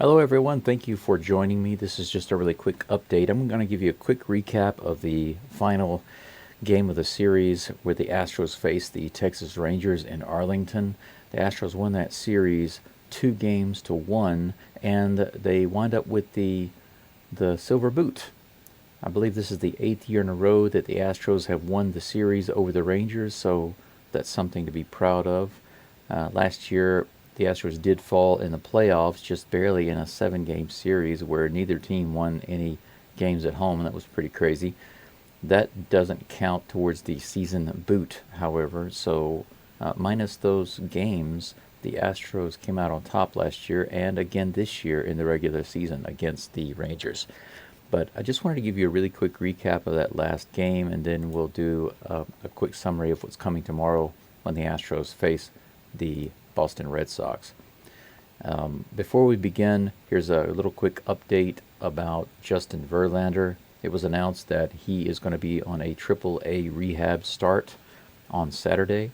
Hello, everyone. Thank you for joining me. This is just a really quick update. I'm going to give you a quick recap of the final game of the series where the Astros faced the Texas Rangers in Arlington. The Astros won that series 2-1, and they wind up with the silver boot. I believe this is the 8th year in a row that the Astros have won the series over the Rangers, so that's something to be proud of. Last year, the Astros did fall in the playoffs just barely in a 7-game series where neither team won any games at home, and that was pretty crazy. That doesn't count towards the season boot, however, so minus those games, the Astros came out on top last year and again this year in the regular season against the Rangers. But I just wanted to give you a really quick recap of that last game, and then we'll do a quick summary of what's coming tomorrow when the Astros face the Boston Red Sox. Before we begin, here's a little quick update about Justin Verlander. It was announced that he is going to be on a AAA rehab start on Saturday.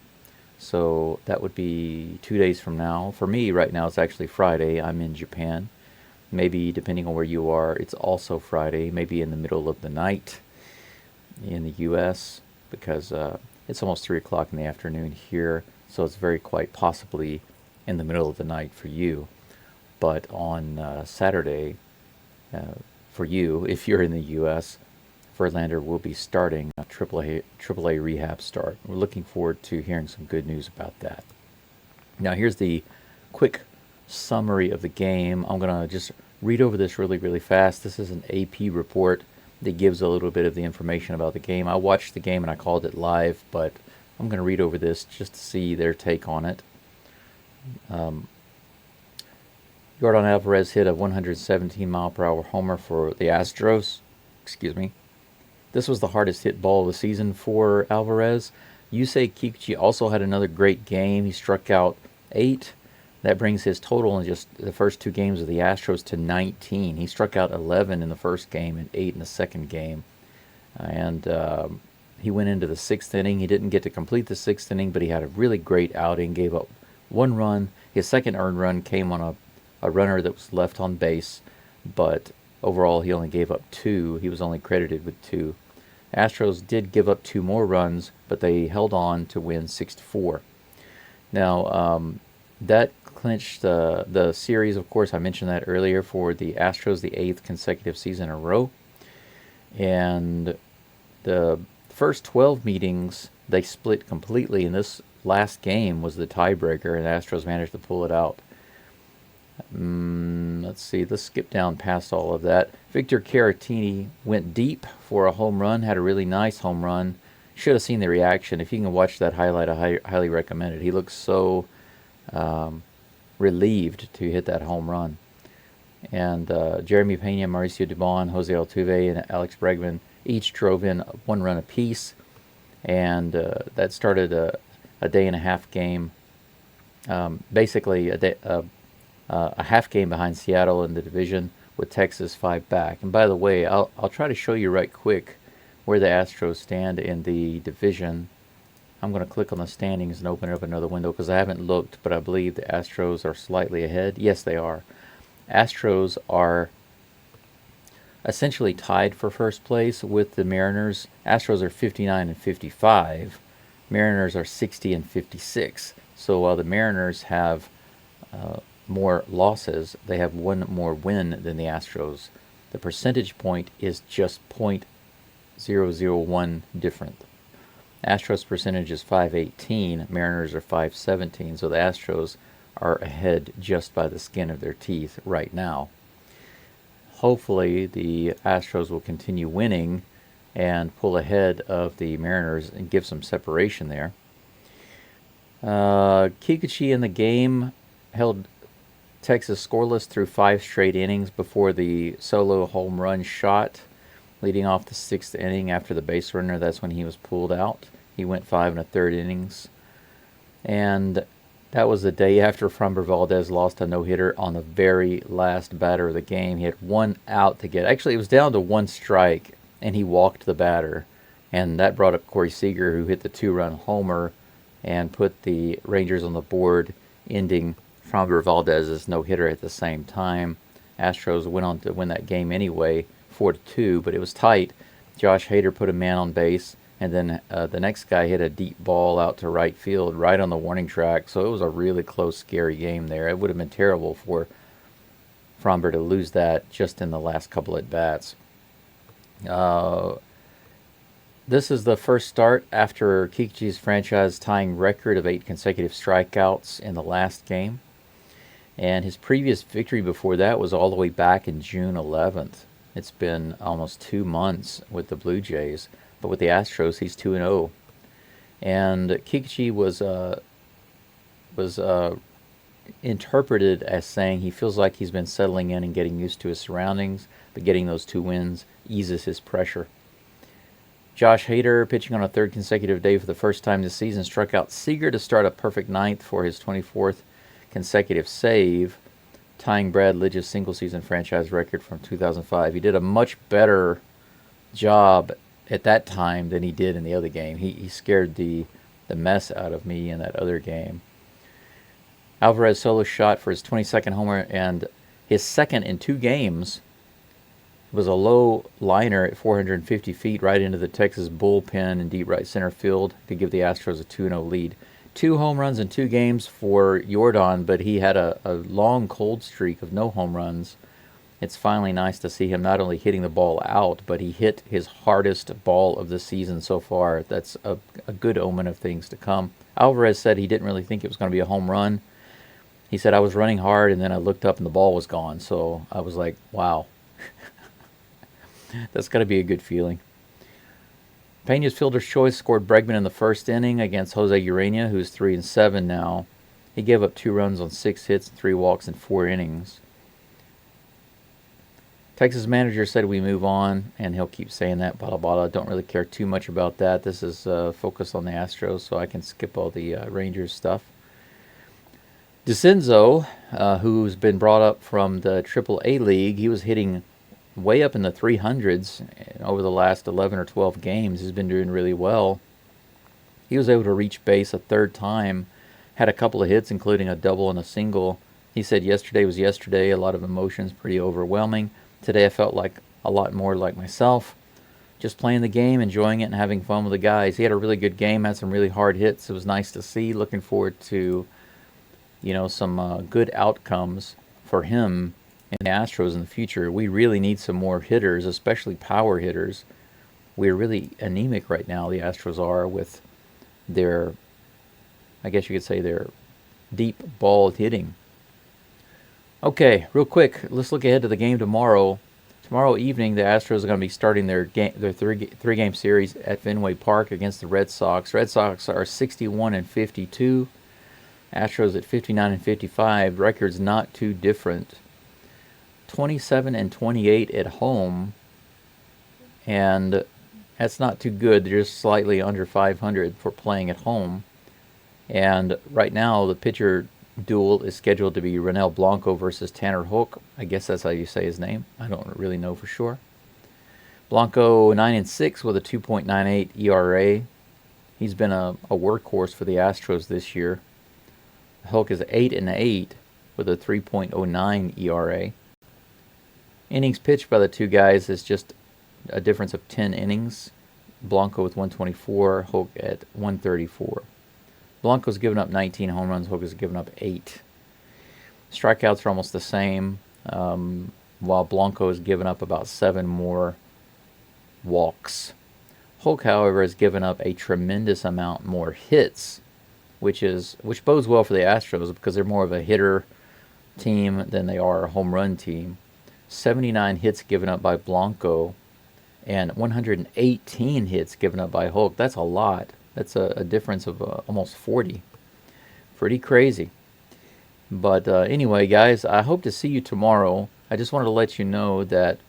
So that would be 2 days from now. For me, right now, it's actually Friday. I'm in Japan. Maybe, depending on where you are, it's also Friday, maybe in the middle of the night in the U.S., because it's almost 3 o'clock in the afternoon here. So it's very quite possibly in the middle of the night for you. But on Saturday, for you, if you're in the U.S., Verlander will be starting a AAA rehab start. We're looking forward to hearing some good news about that. Now, here's the quick summary of the game. I'm going to just read over this really fast. This is an AP report that gives a little bit of the information about the game. I watched the game and I called it live, but I'm going to read over this just to see their take on it. Yordan Alvarez hit a 117-mile-per-hour homer for the Astros. Excuse me. This was the hardest hit ball of the season for Alvarez. Yusei Kikuchi also had another great game. He struck out 8. That brings his total in just the first 2 games of the Astros to 19. He struck out 11 in the first game and 8 in the second game. And he went into the 6th inning. He didn't get to complete the 6th inning, but he had a really great outing, gave up 1 run. His second earned run came on a runner that was left on base, but overall he only gave up 2. He was only credited with 2. Astros did give up 2 more runs, but they held on to win 6-4. Now, that clinched the series, of course. I mentioned that earlier, for the Astros, the 8th consecutive season in a row. And the first 12 meetings, they split completely, and this last game was the tiebreaker, and the Astros managed to pull it out. Let's see, let's skip down past all of that. Victor Caratini went deep for a home run, had a really nice home run. Should have seen the reaction. If you can watch that highlight, I highly recommend it. He looks so relieved to hit that home run. And Jeremy Pena, Mauricio Dubon, Jose Altuve, and Alex Bregman each drove in 1 run apiece, and that started a day-and-a-half game. Basically, a half game behind Seattle in the division, with Texas 5 back. And by the way, I'll try to show you right quick where the Astros stand in the division. I'm going to click on the standings and open up another window because I haven't looked, but I believe the Astros are slightly ahead. Yes, they are. Astros are essentially tied for first place with the Mariners. Astros are 59 and 55. Mariners are 60 and 56. So while the Mariners have more losses, they have 1 more win than the Astros. The percentage point is just .001 different. Astros percentage is .518, Mariners are .517, so the Astros are ahead just by the skin of their teeth right now. Hopefully the Astros will continue winning and pull ahead of the Mariners and give some separation there. Kikuchi in the game held Texas scoreless through 5 straight innings before the solo home run shot, leading off the 6th inning after the base runner. That's when he was pulled out. He went 5 1/3 innings. And that was the day after Framber Valdez lost a no-hitter on the very last batter of the game. He had 1 out to get. Actually, it was down to 1 strike, and he walked the batter. And that brought up Corey Seager, who hit the 2-run homer and put the Rangers on the board, ending Framber Valdez's no-hitter at the same time. Astros went on to win that game anyway, 4-2, but it was tight. Josh Hader put a man on base, and then the next guy hit a deep ball out to right field, right on the warning track. So it was a really close, scary game there. It would have been terrible for Fromber to lose that just in the last couple at bats. This is the first start after Kikuchi's franchise tying record of 8 consecutive strikeouts in the last game. And his previous victory before that was all the way back in June 11th. It's been almost 2 months with the Blue Jays, but with the Astros, he's 2-0. And Kikuchi was interpreted as saying he feels like he's been settling in and getting used to his surroundings, but getting those 2 wins eases his pressure. Josh Hader, pitching on a 3rd consecutive day for the first time this season, struck out Seager to start a perfect 9th for his 24th consecutive save, tying Brad Lidge's single-season franchise record from 2005. He did a much better job at that time than he did in the other game. He scared the mess out of me in that other game. Alvarez solo shot for his 22nd homer and his second in 2 games. It was a low liner at 450 feet right into the Texas bullpen in deep right center field to give the Astros a 2-0 lead. 2 home runs in 2 games for Jordan, but he had a long cold streak of no home runs. It's finally nice to see him not only hitting the ball out, but he hit his hardest ball of the season so far. That's a good omen of things to come. Alvarez said he didn't really think it was going to be a home run. He said, I was running hard, and then I looked up and the ball was gone. So I was like, wow. That's got to be a good feeling. Pena's fielder's choice scored Bregman in the first inning against Jose Urena, who's 3-7 now. He gave up 2 runs on 6 hits and 3 walks in 4 innings. Texas manager said we move on, and he'll keep saying that, blah, blah, blah. Don't really care too much about that. This is focused on the Astros, so I can skip all the Rangers stuff. DeCinzo, who's been brought up from the AAA League, he was hitting way up in the 300s over the last 11 or 12 games. He's been doing really well. He was able to reach base a 3rd time, had a couple of hits, including a double and a single. He said yesterday was yesterday, a lot of emotions, pretty overwhelming. Today I felt like a lot more like myself, just playing the game, enjoying it, and having fun with the guys. He had a really good game, had some really hard hits. It was nice to see. Looking forward to, some good outcomes for him and the Astros in the future. We really need some more hitters, especially power hitters. We're really anemic right now, the Astros are, with their, I guess you could say, their deep ball hitting. Okay, real quick, let's look ahead to the game tomorrow. Tomorrow evening, the Astros are going to be starting their three-game series at Fenway Park against the Red Sox. Red Sox are 61-52. Astros at 59-55. Records not too different. 27-28 at home, and that's not too good. They're just slightly under 500 for playing at home. And right now, the pitcher duel is scheduled to be Ronel Blanco versus Tanner Houck. I guess that's how you say his name. I don't really know for sure. Blanco 9-6 with a 2.98 ERA. He's been a workhorse for the Astros this year. Houck is 8-8 with a 3.09 ERA. Innings pitched by the two guys is just a difference of 10 innings. Blanco with 124, Houck at 134. Blanco's given up 19 home runs, Houck has given up 8. Strikeouts are almost the same, while Blanco has given up about 7 more walks. Houck, however, has given up a tremendous amount more hits, which bodes well for the Astros because they're more of a hitter team than they are a home run team. 79 hits given up by Blanco and 118 hits given up by Houck. That's a lot. That's a difference of almost 40. Pretty crazy. But anyway, guys, I hope to see you tomorrow. I just wanted to let you know that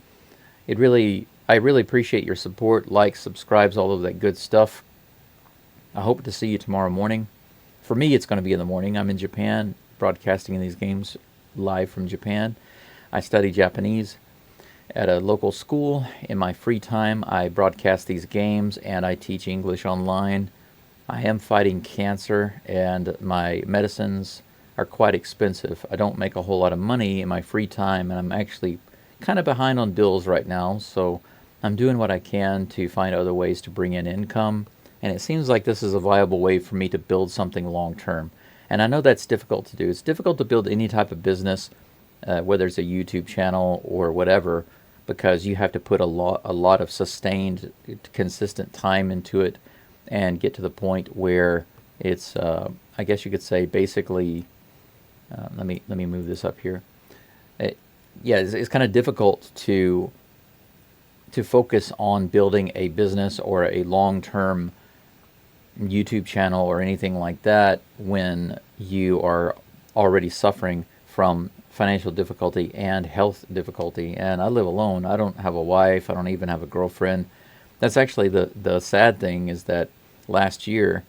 I really appreciate your support, likes, subscribes, all of that good stuff. I hope to see you tomorrow morning. For me, it's going to be in the morning. I'm in Japan, broadcasting these games live from Japan. I study Japanese at a local school. In my free time, I broadcast these games and I teach English online. I am fighting cancer, and my medicines are quite expensive. I don't make a whole lot of money in my free time, and I'm actually kind of behind on bills right now, so I'm doing what I can to find other ways to bring in income, and it seems like this is a viable way for me to build something long term. And I know that's difficult to do. It's difficult to build any type of business, whether it's a YouTube channel or whatever, because you have to put a lot of sustained, consistent time into it, and get to the point where it's, I guess you could say, basically. Let me move this up here. Yeah, it's kind of difficult to focus on building a business or a long-term YouTube channel or anything like that when you are already suffering from financial difficulty and health difficulty. And I live alone. I don't have a wife. I don't even have a girlfriend. That's actually the sad thing, is that last year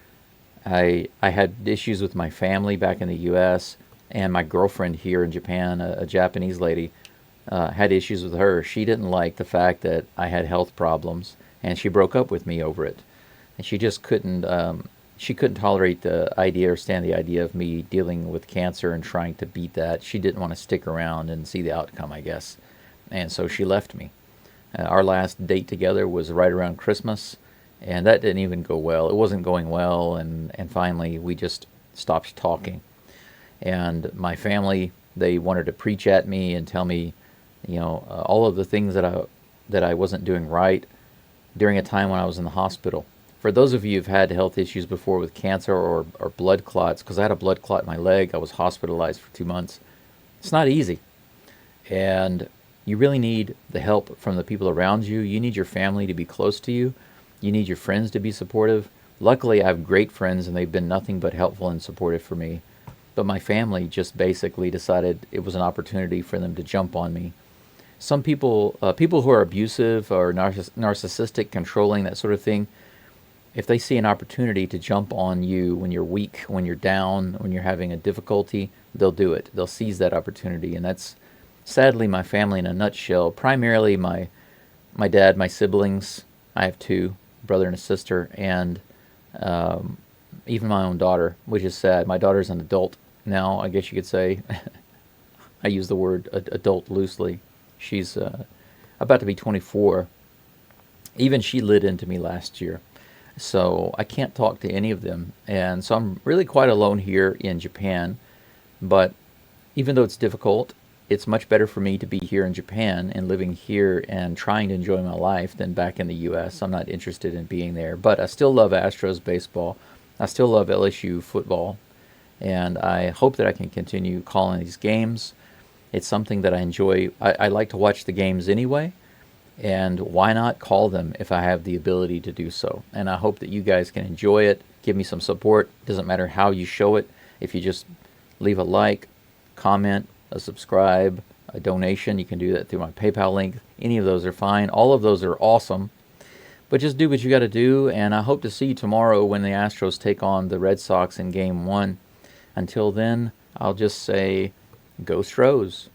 I had issues with my family back in the U.S., and my girlfriend here in Japan, a Japanese lady, had issues with her. She didn't like the fact that I had health problems, and she broke up with me over it. And she just couldn't. She couldn't tolerate the idea or stand the idea of me dealing with cancer and trying to beat that. She didn't want to stick around and see the outcome, I guess. And so she left me. Our last date together was right around Christmas, and that didn't even go well. It wasn't going well, and finally we just stopped talking. And my family, they wanted to preach at me and tell me, all of the things that I wasn't doing right during a time when I was in the hospital. For those of you who've had health issues before with cancer or blood clots, because I had a blood clot in my leg, I was hospitalized for 2 months. It's not easy. And you really need the help from the people around you. You need your family to be close to you. You need your friends to be supportive. Luckily, I have great friends, and they've been nothing but helpful and supportive for me. But my family just basically decided it was an opportunity for them to jump on me. Some people who are abusive or narcissistic, controlling, that sort of thing, if they see an opportunity to jump on you when you're weak, when you're down, when you're having a difficulty, they'll do it. They'll seize that opportunity. And that's sadly my family in a nutshell. Primarily my dad, my siblings. I have two, a brother and a sister, and even my own daughter, which is sad. My daughter's an adult now, I guess you could say. I use the word adult loosely. She's about to be 24. Even she lit into me last year. So I can't talk to any of them. And so I'm really quite alone here in Japan. But even though it's difficult, it's much better for me to be here in Japan and living here and trying to enjoy my life than back in the U.S. I'm not interested in being there. But I still love Astros baseball. I still love LSU football. And I hope that I can continue calling these games. It's something that I enjoy. I like to watch the games anyway. And why not call them if I have the ability to do so? And I hope that you guys can enjoy it. Give me some support. Doesn't matter how you show it. If you just leave a like, comment, a subscribe, a donation, you can do that through my PayPal link. Any of those are fine. All of those are awesome. But just do what you got to do. And I hope to see you tomorrow when the Astros take on the Red Sox in Game 1. Until then, I'll just say, go Stros.